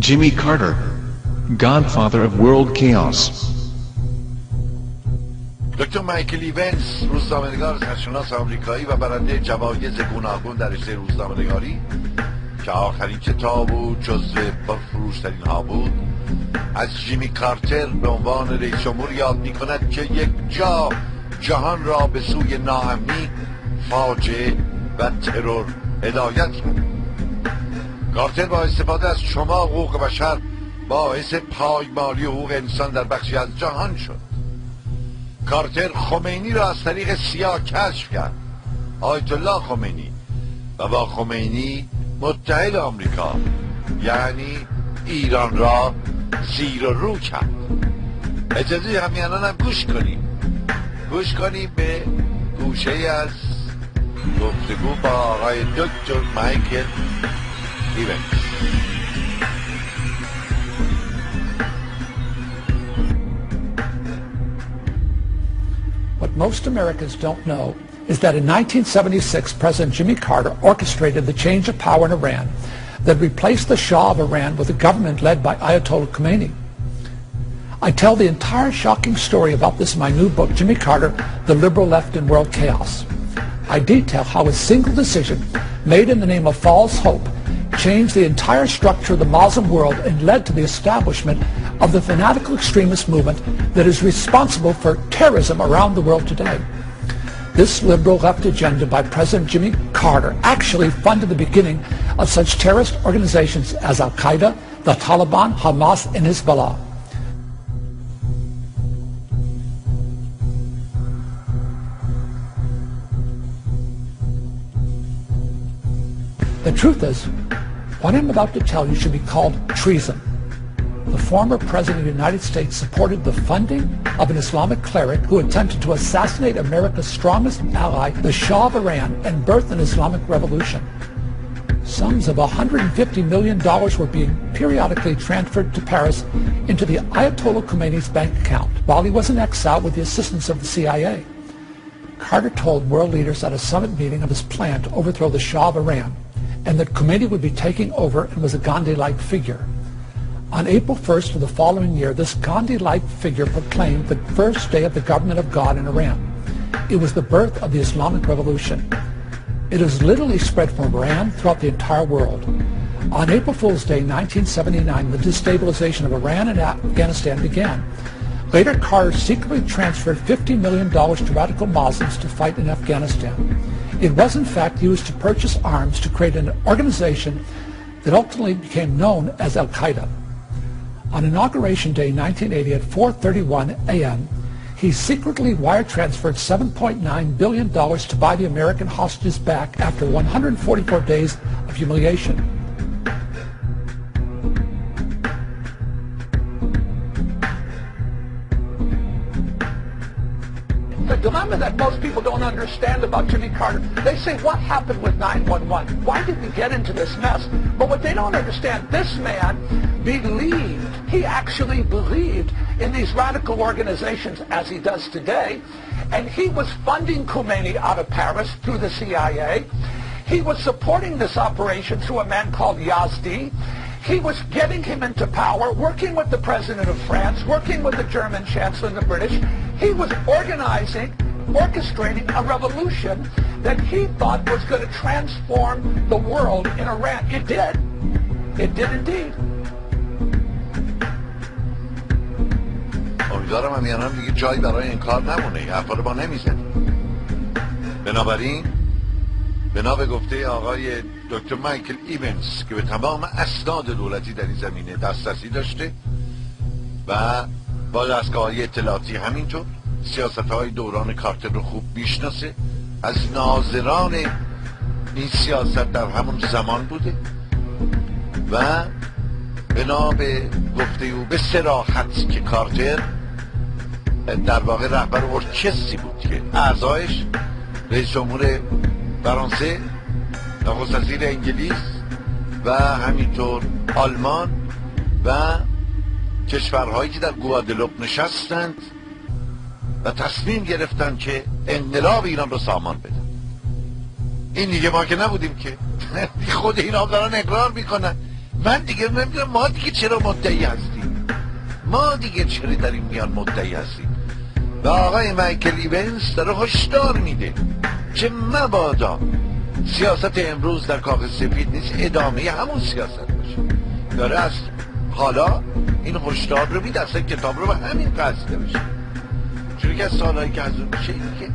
Jimmy Carter, godfather of world chaos. دکتر مایکل ایونز، روزنامه‌نگار سرشناس آمریکایی و برنده جوایز گوناگون در رشته روزنامه‌نگاری که آخرین کتاب او جزو پرفروش‌ترین ها بود، از جیمی کارتر به عنوان رئیس جمهور یاد می‌کند که یک جا جهان را به سوی ناامنی، فاجعه و ترور هدایت کرد. کارتر با استفاده از شماع حقوق بشر باعث پایمالی حقوق انسان در بخشی از جهان شد. کارتر خمینی را از طریق سیاه کشف کرد، آیت الله خمینی، و با خمینی متحد آمریکا یعنی ایران را زیر و رو کرد. اجازه همین الان هم گوش کنیم به گوشه از گفتگو با آقای دکتر مایکل ایونز. What most Americans don't know is that in 1976, President Jimmy Carter orchestrated the change of power in Iran that replaced the Shah of Iran with a government led by Ayatollah Khomeini. I tell the entire shocking story about this in my new book, Jimmy Carter, The Liberal Left in World Chaos. I detail how a single decision made in the name of false hope changed the entire structure of the Muslim world and led to the establishment of the fanatical extremist movement that is responsible for terrorism around the world today. This liberal left agenda by President Jimmy Carter actually funded the beginning of such terrorist organizations as Al-Qaeda, the Taliban, Hamas, and Hezbollah. The truth is, what I'm about to tell you should be called treason. The former President of the United States supported the funding of an Islamic cleric who attempted to assassinate America's strongest ally, the Shah of Iran, and birth an Islamic revolution. Sums of $150 million were being periodically transferred to Paris into the Ayatollah Khomeini's bank account while he was in exile with the assistance of the CIA. Carter told world leaders at a summit meeting of his plan to overthrow the Shah of Iran, and that Khomeini would be taking over and was a Gandhi-like figure. On April 1st of the following year, this Gandhi-like figure proclaimed the first day of the government of God in Iran. It was the birth of the Islamic Revolution. It has literally spread from Iran throughout the entire world. On April Fool's Day 1979, the destabilization of Iran and Afghanistan began. Later, Carter secretly transferred $50 million to radical Muslims to fight in Afghanistan. It was in fact used to purchase arms to create an organization that ultimately became known as Al-Qaeda. On Inauguration Day 1980 at 4:31 a.m., he secretly wire transferred $7.9 billion to buy the American hostages back after 144 days of humiliation. The dilemma that most people don't understand about Jimmy Carter, they say, what happened with 9/11? Why did we get into this mess? But what they don't understand, this man believed, he actually believed in these radical organizations as he does today, and he was funding Khomeini out of Paris through the CIA. He was supporting this operation through a man called Yazdi. He was getting him into power, working with the President of France, working with the German Chancellor and the British. He was orchestrating a revolution that he thought was going to transform the world in Iran. It did. It did indeed. امیدوارم همینم دیگه جایی برای انکار نمونه، حرفا رو ما نمیزنیم. بنابراین بنا به گفته آقای دکتر مایکل ایونز که به تمام اسناد دولتی در این زمینه دسترسی داشته و با دستگاه‌های اطلاعاتی همینطور سیاست‌های دوران کارتر رو خوب میشناسه، از ناظران این سیاست در همون زمان بوده و بنا به گفته او به صراحت که کارتر در واقع رهبر ارکستری بود که اعضایش رئیس جمهور فرانسه، نخست وزیر انگلیس و همینطور آلمان و کشورهایی که در گوادلوپ نشستند و تصمیم گرفتن که انقلاب ایران رو سامان بدن. این دیگه ما که نبودیم که خود اینا دارن اقرار میکنن من دیگه نمیدونم ما دیگه چرا مدعی هستیم، ما دیگه چرا در این میان مدعی هستیم. و آقای مایکل ایونز داره هشدار میده که مبادا سیاست امروز در کاخ سفید نیست ادامه همون سیاست باشه. داره از حالا این هشدار رو میده، اصلا کتاب رو به همین قصد بشه. چون که از سالهایی که از اون میشه اینه که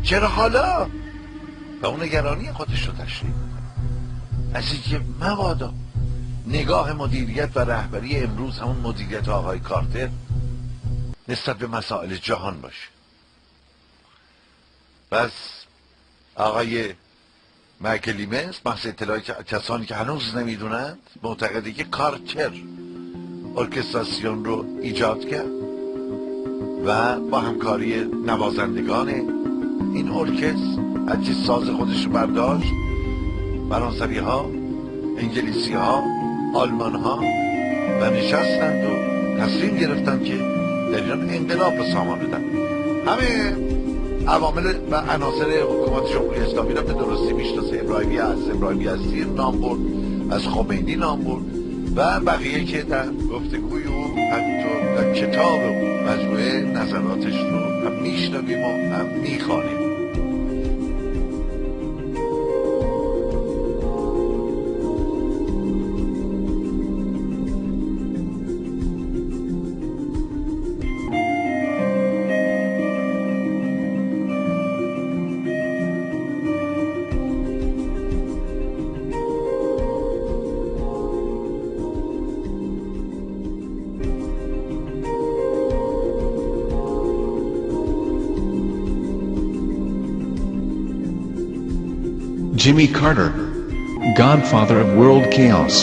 چرا حالا و اون نگرانی خودش رو تشریح میکنه از اینکه مبادا نگاه مدیریت و رهبری امروز همون مدیریت آقای کارتر نسبت به مسائل جهان باشه. پس آقای مایکل ایونز محض اطلاعی که کسانی که هنوز نمیدونند معتقده که کارتر ارکستراسیون رو ایجاد کرد و با همکاری نوازندگان این ارکستر هرچی ساز خودش رو برداشت، فرانسوی ها، انگلیسی ها، آلمان ها و نشستند و تصمیم گرفتند که در ایران انقلاب رو سامان بدن. همه عوامل و عناصر حکومت جمهوری اسلامی را به درستی میشناسه. ابراهیمی از ابراهیمی یزدی نام برد، از خمینی نام برد و بقیه که در گفتگوی او همینطور در کتاب او مجموعه نظراتش رو هم میشنویم و هم میخوانیم. Jimmy Carter, godfather of world chaos.